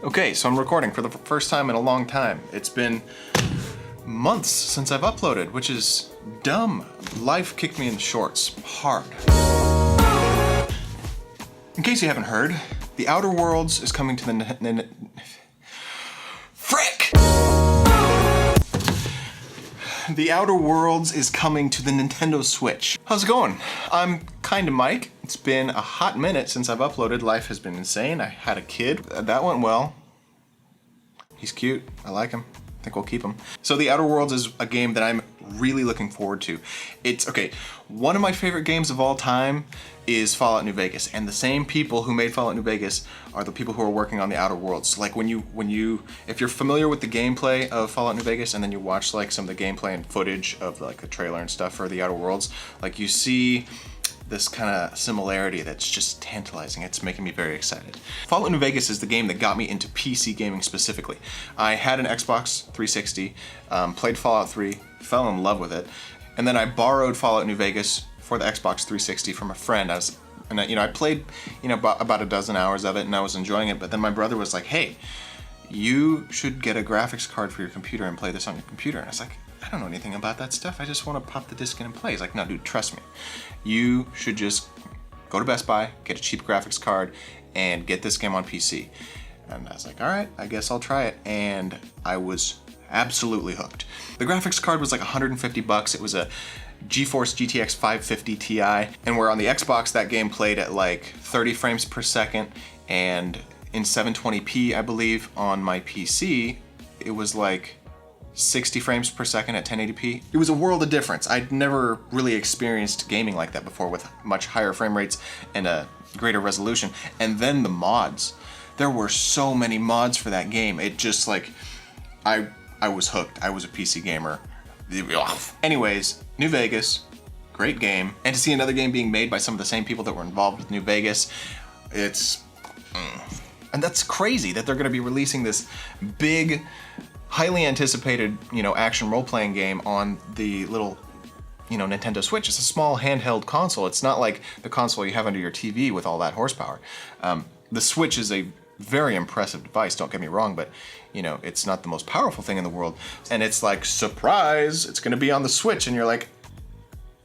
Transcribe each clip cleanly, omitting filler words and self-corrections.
Okay, so I'm recording for the first time in a long time. It's been months since I've uploaded, which is dumb. Life kicked me in the shorts, hard. In case you haven't heard, The Outer Worlds is coming to the Frick! The Outer Worlds is coming to the Nintendo Switch. How's it going? I'm kinda Mike. It's been a hot minute since I've uploaded. Life has been insane. I had a kid. That went well. He's cute. I like him. I think we'll keep him. So The Outer Worlds is a game that I'm really looking forward to. Okay, one of my favorite games of all time is Fallout New Vegas, and the same people who made Fallout New Vegas are the people who are working on The Outer Worlds. Like if you're familiar with the gameplay of Fallout New Vegas and then you watch like some of the gameplay and footage of like the trailer and stuff for The Outer Worlds, like you see this kind of similarity that's just tantalizing. It's making me very excited. Fallout New Vegas is the game that got me into PC gaming specifically. I had an Xbox 360, played Fallout 3, fell in love with it, and then I borrowed Fallout New Vegas for the Xbox 360 from a friend. I played about a dozen hours of it and I was enjoying it, but then my brother was like, hey, you should get a graphics card for your computer and play this on your computer. And I was like, I don't know anything about that stuff. I just want to pop the disc in and play. He's like, no, dude, trust me. You should just go to Best Buy, get a cheap graphics card, and get this game on PC. And I was like, all right, I guess I'll try it. And I was absolutely hooked. The graphics card was like 150 bucks. It was a GeForce GTX 550 Ti. And where on the Xbox, that game played at like 30 frames per second. And in 720p, I believe, on my PC, it was like 60 frames per second at 1080p. It was a world of difference. I'd never really experienced gaming like that before with much higher frame rates and a greater resolution. And then the mods. There were so many mods for that game. It just like, I was hooked. I was a PC gamer. Anyways, New Vegas, great game. And to see another game being made by some of the same people that were involved with New Vegas, and that's crazy that they're gonna be releasing this big, highly anticipated, action role-playing game on the little, Nintendo Switch. It's a small handheld console. It's not like the console you have under your TV with all that horsepower. The Switch is a very impressive device, don't get me wrong, but it's not the most powerful thing in the world. And it's like, surprise, it's gonna be on the Switch, and you're like,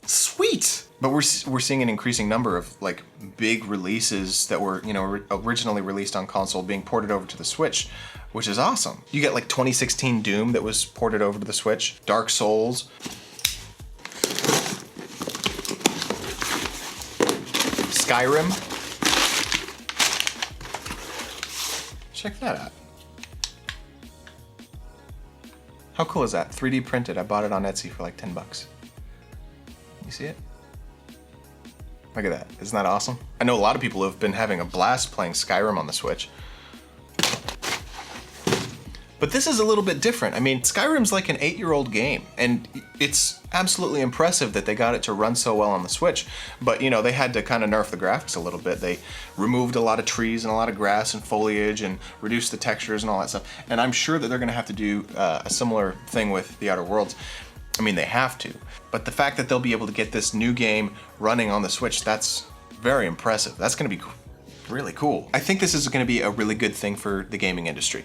sweet! But we're seeing an increasing number of like big releases that were originally released on console being ported over to the Switch, which is awesome. You get like 2016 Doom that was ported over to the Switch, Dark Souls, Skyrim. Check that out. How cool is that? 3D printed. I bought it on Etsy for like 10 bucks. You see it? Look at that. Isn't that awesome? I know a lot of people have been having a blast playing Skyrim on the Switch. But this is a little bit different. I mean, Skyrim's like an 8-year-old game, and it's absolutely impressive that they got it to run so well on the Switch. But, they had to kind of nerf the graphics a little bit. They removed a lot of trees and a lot of grass and foliage and reduced the textures and all that stuff. And I'm sure that they're going to have to do a similar thing with The Outer Worlds. I mean, they have to. But the fact that they'll be able to get this new game running on the Switch, that's very impressive. That's going to be really cool. I think this is going to be a really good thing for the gaming industry.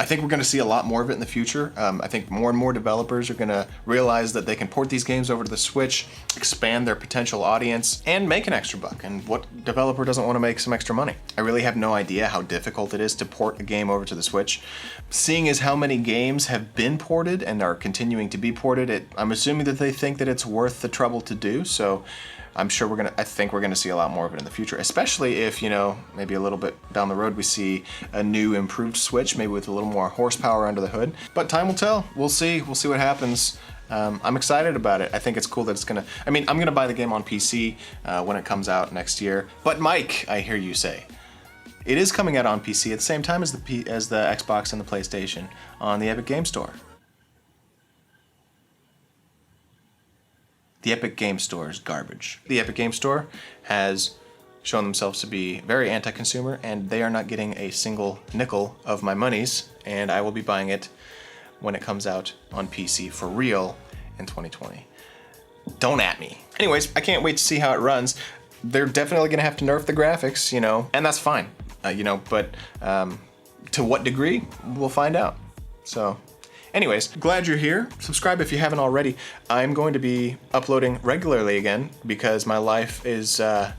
I think we're going to see a lot more of it in the future. I think more and more developers are going to realize that they can port these games over to the Switch, expand their potential audience, and make an extra buck. And what developer doesn't want to make some extra money? I really have no idea how difficult it is to port a game over to the Switch. Seeing as how many games have been ported and are continuing to be ported, I'm assuming that they think that it's worth the trouble to do. So I think we're gonna see a lot more of it in the future, especially if, maybe a little bit down the road we see a new improved Switch, maybe with a little more horsepower under the hood. But time will tell. We'll see what happens. I'm excited about it. I think it's cool that I'm gonna buy the game on PC when it comes out next year. But Mike, I hear you say, it is coming out on PC at the same time as the Xbox and the PlayStation on the Epic Game Store. The Epic Game Store is garbage. The Epic Game Store has shown themselves to be very anti-consumer, and they are not getting a single nickel of my monies, and I will be buying it when it comes out on PC for real in 2020. Don't at me. Anyways, I can't wait to see how it runs. They're definitely gonna have to nerf the graphics, and that's fine. But To what degree? We'll find out. So anyways, glad you're here. Subscribe if you haven't already. I'm going to be uploading regularly again because my life is, the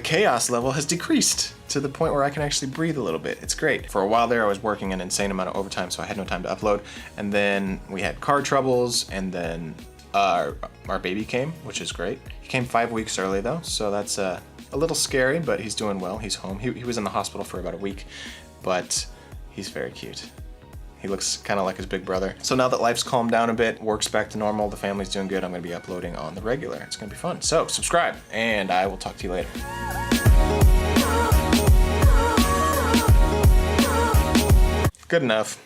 chaos level has decreased to the point where I can actually breathe a little bit. It's great. For a while there, I was working an insane amount of overtime, so I had no time to upload. And then we had car troubles, and then our baby came, which is great. He came 5 weeks early though, so that's a little scary, but he's doing well. He's home. He was in the hospital for about a week, but he's very cute. He looks kind of like his big brother. So now that life's calmed down a bit, work's back to normal, the family's doing good, I'm gonna be uploading on the regular. It's gonna be fun. So subscribe, and I will talk to you later. Good enough.